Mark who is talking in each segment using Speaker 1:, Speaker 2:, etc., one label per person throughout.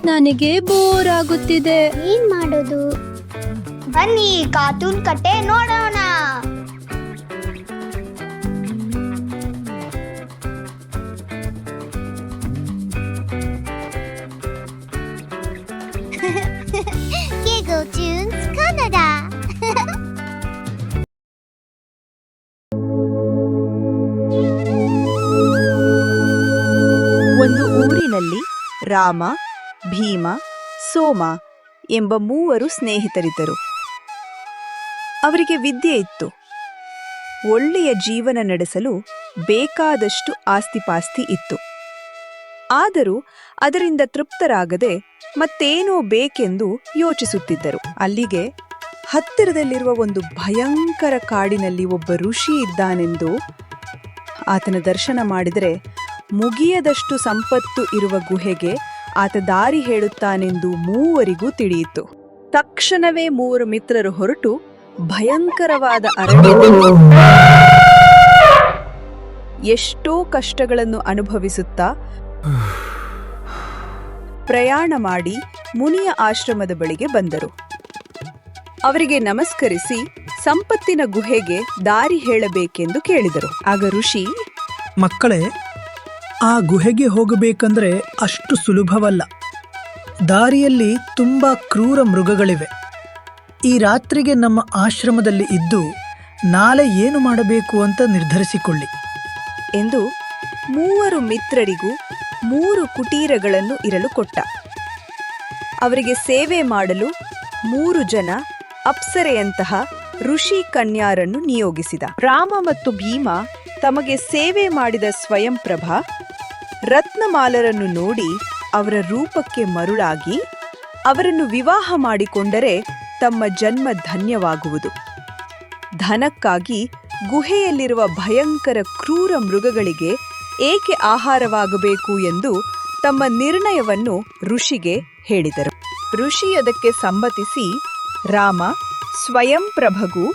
Speaker 1: ನನಗೆ ಬೋರ್ ಆಗುತ್ತಿದೆ.
Speaker 2: ಏನ್ ಮಾಡೋದು? ಬನ್ನಿ ಕಾರ್ಟೂನ್ ಕತೆ ನೋಡೋಣ. Giggle Tunes Kannada.
Speaker 3: ಒಂದು ಊರಿನಲ್ಲಿ ರಾಮ, ಭೀಮ, ಸೋಮ ಎಂಬ 3 ಸ್ನೇಹಿತರಿದ್ದರು. ಅವರಿಗೆ ವಿದ್ಯೆ ಇತ್ತು. ಒಳ್ಳೆಯ ಜೀವನ ನಡೆಸಲು ಬೇಕಾದಷ್ಟು ಆಸ್ತಿಪಾಸ್ತಿ ಇತ್ತು. ಆದರೂ ಅದರಿಂದ ತೃಪ್ತರಾಗದೆ ಮತ್ತೇನೋ ಬೇಕೆಂದು ಯೋಚಿಸುತ್ತಿದ್ದರು. ಅಲ್ಲಿಗೆ ಹತ್ತಿರದಲ್ಲಿರುವ ಒಂದು ಭಯಂಕರ ಕಾಡಿನಲ್ಲಿ ಒಬ್ಬ ಋಷಿ ಇದ್ದಾನೆಂದು, ಆತನ ದರ್ಶನ ಮಾಡಿದರೆ ಮುಗಿಯದಷ್ಟು ಸಂಪತ್ತು ಇರುವ ಗುಹೆಗೆ ಆತ ದಾರಿ ಹೇಳುತ್ತಾನೆಂದು 3 ತಿಳಿಯಿತು. ತಕ್ಷಣವೇ 3 ಮಿತ್ರರು ಹೊರಟು ಭಯಂಕರವಾದ ಅರಣ್ಯದಲ್ಲಿ ಎಷ್ಟೋ ಕಷ್ಟಗಳನ್ನು ಅನುಭವಿಸುತ್ತಾ ಪ್ರಯಾಣ ಮಾಡಿ ಮುನಿಯ ಆಶ್ರಮದ ಬಳಿಗೆ ಬಂದರು. ಅವರಿಗೆ ನಮಸ್ಕರಿಸಿ ಸಂಪತ್ತಿನ ಗುಹೆಗೆ ದಾರಿ ಹೇಳಬೇಕೆಂದು ಕೇಳಿದರು. ಆಗ ಋಷಿ,
Speaker 4: ಮಕ್ಕಳೇ, ಆ ಗುಹೆಗೆ ಹೋಗಬೇಕಂದ್ರೆ ಅಷ್ಟು ಸುಲಭವಲ್ಲ. ದಾರಿಯಲ್ಲಿ ತುಂಬ ಕ್ರೂರ ಮೃಗಗಳಿವೆ. ಈ ರಾತ್ರಿಗೆ ನಮ್ಮ ಆಶ್ರಮದಲ್ಲಿ ಇದ್ದು ನಾಳೆ ಏನು ಮಾಡಬೇಕು ಅಂತ ನಿರ್ಧರಿಸಿಕೊಳ್ಳಿ
Speaker 3: ಎಂದು 3 ಮಿತ್ರರಿಗೂ 3 ಕುಟೀರಗಳನ್ನು ಇರಲು ಕೊಟ್ಟ. ಅವರಿಗೆ ಸೇವೆ ಮಾಡಲು 3 ಜನ ಅಪ್ಸರೆಯಂತಹ ಋಷಿ ಕನ್ಯಾರನ್ನು ನಿಯೋಗಿಸಿದ. ರಾಮ ಮತ್ತು ಭೀಮ ತಮಗೆ ಸೇವೆ ಮಾಡಿದ ಸ್ವಯಂಪ್ರಭ ರತ್ನಮಾಲರನ್ನು ನೋಡಿ ಅವರ ರೂಪಕ್ಕೆ ಮರುಳಾಗಿ ಅವರನ್ನು ವಿವಾಹ ಮಾಡಿಕೊಂಡರೆ ತಮ್ಮ ಜನ್ಮ ಧನ್ಯವಾಗುವುದು. ಧನಕ್ಕಾಗಿ ಗುಹೆಯಲ್ಲಿರುವ ಭಯಂಕರ ಕ್ರೂರ ಮೃಗಗಳಿಗೆ ಏಕೆ ಆಹಾರವಾಗಬೇಕು ಎಂದು ತಮ್ಮ ನಿರ್ಣಯವನ್ನು ಋಷಿಗೆ ಹೇಳಿದರು. ಋಷಿ ಅದಕ್ಕೆ ಸಮ್ಮತಿಸಿ ರಾಮ ಸ್ವಯಂಪ್ರಭಗೂ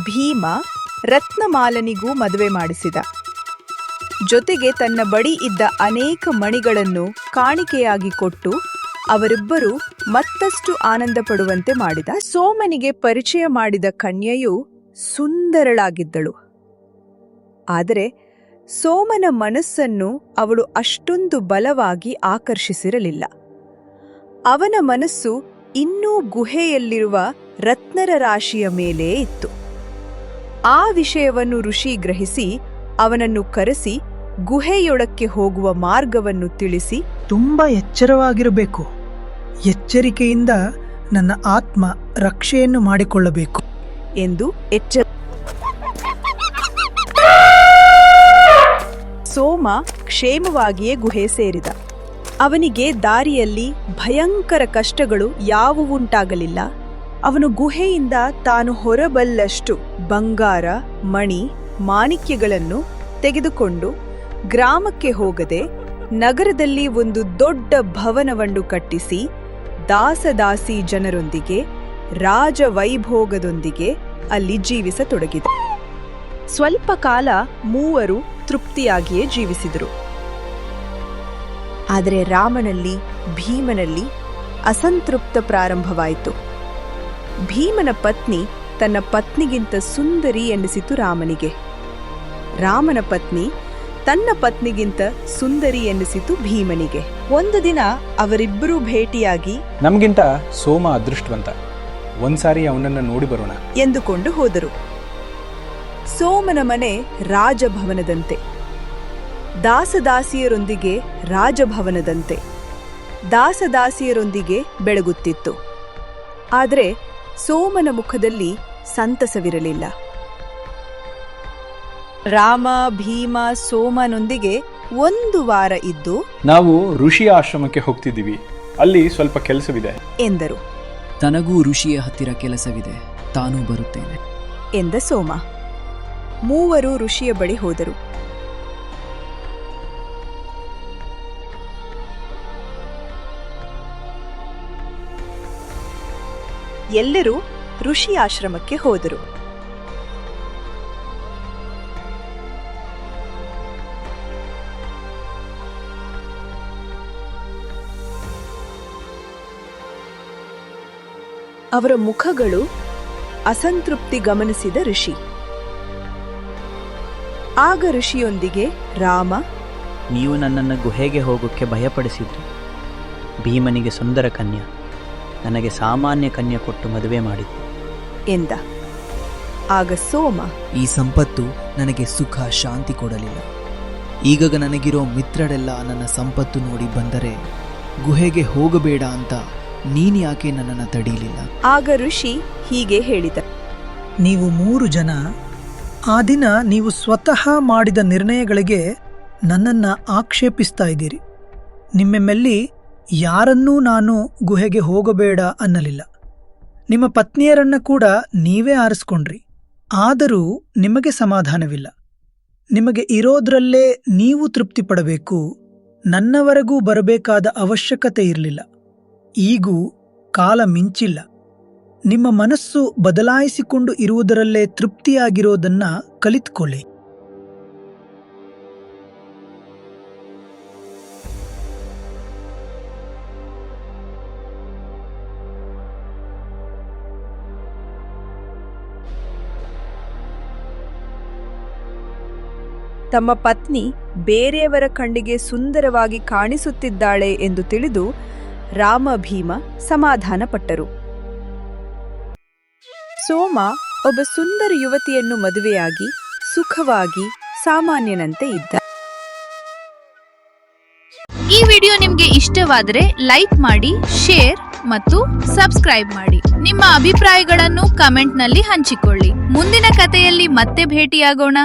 Speaker 3: ಭೀಮ ರತ್ನಮಾಲನಿಗೂ ಮದುವೆ ಮಾಡಿಸಿದ. ಜೊತೆಗೆ ತನ್ನ ಬಳಿ ಇದ್ದ ಅನೇಕ ಮಣಿಗಳನ್ನು ಕಾಣಿಕೆಯಾಗಿ ಕೊಟ್ಟು ಅವರಿಬ್ಬರು ಮತ್ತಷ್ಟು ಆನಂದ ಪಡುವಂತೆ ಮಾಡಿದ. ಸೋಮನಿಗೆ ಪರಿಚಯ ಮಾಡಿದ ಕನ್ಯೆಯು ಸುಂದರಳಾಗಿದ್ದಳು. ಆದರೆ ಸೋಮನ ಮನಸ್ಸನ್ನು ಅವಳು ಅಷ್ಟೊಂದು ಬಲವಾಗಿ ಆಕರ್ಷಿಸಿರಲಿಲ್ಲ. ಅವನ ಮನಸ್ಸು ಇನ್ನೂ ಗುಹೆಯಲ್ಲಿರುವ ರತ್ನರ ರಾಶಿಯ ಮೇಲೇ ಇತ್ತು. ಆ ವಿಷಯವನ್ನು ಋಷಿ ಗ್ರಹಿಸಿ ಅವನನ್ನು ಕರೆಸಿ ಗುಹೆಯೊಳಕ್ಕೆ ಹೋಗುವ ಮಾರ್ಗವನ್ನು ತಿಳಿಸಿ,
Speaker 4: ತುಂಬ ಎಚ್ಚರವಾಗಿರಬೇಕು. ಎಚ್ಚರಿಕೆಯಿಂದ ನನ್ನ ಆತ್ಮ ರಕ್ಷೆಯನ್ನು ಮಾಡಿಕೊಳ್ಳಬೇಕು
Speaker 3: ಎಂದು ಸೋಮ ಕ್ಷೇಮವಾಗಿಯೇ ಗುಹೆ ಸೇರಿದ. ಅವನಿಗೆ ದಾರಿಯಲ್ಲಿ ಭಯಂಕರ ಕಷ್ಟಗಳು ಯಾವುವುಂಟಾಗಲಿಲ್ಲ. ಅವನು ಗುಹೆಯಿಂದ ತಾನು ಹೊರಬಲ್ಲಷ್ಟು ಬಂಗಾರ, ಮಣಿ, ಮಾಣಿಕ್ಯಗಳನ್ನು ತೆಗೆದುಕೊಂಡು ಗ್ರಾಮಕ್ಕೆ ಹೋಗದೆ ನಗರದಲ್ಲಿ ಒಂದು ದೊಡ್ಡ ಭವನವನ್ನು ಕಟ್ಟಿಸಿ ದಾಸದಾಸಿ ಜನರೊಂದಿಗೆ ರಾಜವೈಭೋಗದೊಂದಿಗೆ ಅಲ್ಲಿ ಜೀವಿಸತೊಡಗಿದ. ಸ್ವಲ್ಪ ಕಾಲ 3 ತೃಪ್ತಿಯಾಗಿಯೇ ಜೀವಿಸಿದರು. ಆದರೆ ರಾಮನಲ್ಲಿ, ಭೀಮನಲ್ಲಿ ಅಸಂತೃಪ್ತ ಪ್ರಾರಂಭವಾಯಿತು. ಭೀಮನ ಪತ್ನಿ ತನ್ನ ಪತ್ನಿಗಿಂತ ಸುಂದರಿ ಎನ್ನಿಸಿತು ರಾಮನಿಗೆ. ರಾಮನ ಪತ್ನಿ ತನ್ನ ಪತ್ನಿಗಿಂತ ಸುಂದರಿ ಎನ್ನಿಸಿತು ಭೀಮನಿಗೆ. ಒಂದು ದಿನ ಅವರಿಬ್ಬರೂ ಭೇಟಿಯಾಗಿ,
Speaker 5: ನಮಗಿಂತ ಸೋಮ ಅದೃಷ್ಟವಂತ, ಒಂದ್ಸಾರಿ ಅವನನ್ನ ನೋಡಿ ಬರೋಣ
Speaker 3: ಎಂದುಕೊಂಡು ಹೋದರು. ಸೋಮನ ಮನೆ ರಾಜಭವನದಂತೆ, ದಾಸದಾಸಿಯರೊಂದಿಗೆ ರಾಜಭವನದಂತೆ, ದಾಸದಾಸಿಯರೊಂದಿಗೆ ಬೆಳಗುತ್ತಿತ್ತು. ಆದರೆ ಸೋಮನ ಮುಖದಲ್ಲಿ ಸಂತಸವಿರಲಿಲ್ಲ. ರಾಮ, ಭೀಮ, ಸೋಮನೊಂದಿಗೆ 1 ವಾರ ಇದ್ದು,
Speaker 5: ನಾವು ಋಷಿಯ ಆಶ್ರಮಕ್ಕೆ ಹೋಗ್ತಿದ್ದೀವಿ, ಅಲ್ಲಿ ಸ್ವಲ್ಪ ಕೆಲಸವಿದೆ
Speaker 3: ಎಂದರು.
Speaker 6: ತನಗೂ ಋಷಿಯ ಹತ್ತಿರ ಕೆಲಸವಿದೆ, ತಾನೂ ಬರುತ್ತೇನೆ
Speaker 3: ಎಂದ ಸೋಮ. 3 ಋಷಿಯ ಬಳಿ ಹೋದರು. ಎಲ್ಲರೂ ಋಷಿ ಆಶ್ರಮಕ್ಕೆ ಹೋದರು. ಅವರ ಮುಖಗಳು ಅಸಂತೃಪ್ತಿ ಗಮನಿಸಿದ ಋಷಿ. ಆಗ ಋಷಿಯೊಂದಿಗೆ ರಾಮ,
Speaker 7: ನೀವು ನನ್ನನ್ನು ಗುಹೆಗೆ ಹೋಗೋಕ್ಕೆ ಭಯಪಡಿಸಿದ್ರಿ. ಭೀಮನಿಗೆ ಸುಂದರ ಕನ್ಯೆ, ನನಗೆ ಸಾಮಾನ್ಯ ಕನ್ಯೆ ಕೊಟ್ಟು ಮದುವೆ ಮಾಡಿದ್ದು
Speaker 3: ಎಂದ. ಆಗ ಸೋಮ,
Speaker 6: ಈ ಸಂಪತ್ತು ನನಗೆ ಸುಖ ಶಾಂತಿ ಕೊಡಲಿಲ್ಲ. ಈಗ ನನಗಿರೋ ಮಿತ್ರರೆಲ್ಲ ನನ್ನ ಸಂಪತ್ತು ನೋಡಿ ಬಂದರೆ ಗುಹೆಗೆ ಹೋಗಬೇಡ ಅಂತ ನೀನು ಯಾಕೆ ನನ್ನನ್ನು ತಡೀಲಿಲ್ಲ?
Speaker 3: ಆಗ ಋಷಿ ಹೀಗೆ ಹೇಳಿದ.
Speaker 4: ನೀವು 3 ಜನ ಆ ದಿನ ನೀವು ಸ್ವತಃ ಮಾಡಿದ ನಿರ್ಣಯಗಳಿಗೆ ನನ್ನನ್ನು ಆಕ್ಷೇಪಿಸ್ತಾ ಇದ್ದೀರಿ. ನಿಮ್ಮೆಮ್ಮಲ್ಲಿ ಯಾರನ್ನೂ ನಾನು ಗುಹೆಗೆ ಹೋಗಬೇಡ ಅನ್ನಲಿಲ್ಲ. ನಿಮ್ಮ ಪತ್ನಿಯರನ್ನ ಕೂಡ ನೀವೇ ಆರಿಸ್ಕೊಂಡ್ರಿ. ಆದರೂ ನಿಮಗೆ ಸಮಾಧಾನವಿಲ್ಲ. ನಿಮಗೆ ಇರೋದ್ರಲ್ಲೇ ನೀವು ತೃಪ್ತಿ ಪಡಬೇಕು. ನನ್ನವರೆಗೂ ಬರಬೇಕಾದ ಅವಶ್ಯಕತೆ ಇರಲಿಲ್ಲ. ಈಗೂ ಕಾಲ ಮಿಂಚಿಲ್ಲ. ನಿಮ್ಮ ಮನಸ್ಸು ಬದಲಾಯಿಸಿಕೊಂಡು ಇರುವುದರಲ್ಲೇ ತೃಪ್ತಿಯಾಗಿರೋದನ್ನ ಕಲಿತುಕೊಳ್ಳಿ.
Speaker 3: ತಮ್ಮ ಪತ್ನಿ ಬೇರೆಯವರ ಕಣ್ಣಿಗೆ ಸುಂದರವಾಗಿ ಕಾಣಿಸುತ್ತಿದ್ದಾಳೆ ಎಂದು ತಿಳಿದು ರಾಮ ಭೀಮ ಸಮಾಧಾನಪಟ್ಟರು. ಸೋಮ ಒಬ್ಬ ಸುಂದರ ಯುವತಿಯನ್ನು ಮದುವೆಯಾಗಿ ಸುಖವಾಗಿ ಸಾಮಾನ್ಯನಂತೆ ಇದ್ದ.
Speaker 1: ಈ ವಿಡಿಯೋ ನಿಮ್ಗೆ ಇಷ್ಟವಾದರೆ ಲೈಕ್ ಮಾಡಿ, ಶೇರ್ ಮತ್ತು ಸಬ್ಸ್ಕ್ರೈಬ್ ಮಾಡಿ. ನಿಮ್ಮ ಅಭಿಪ್ರಾಯಗಳನ್ನು ಕಮೆಂಟ್ನಲ್ಲಿ ಹಂಚಿಕೊಳ್ಳಿ. ಮುಂದಿನ ಕಥೆಯಲ್ಲಿ ಮತ್ತೆ ಭೇಟಿಯಾಗೋಣ.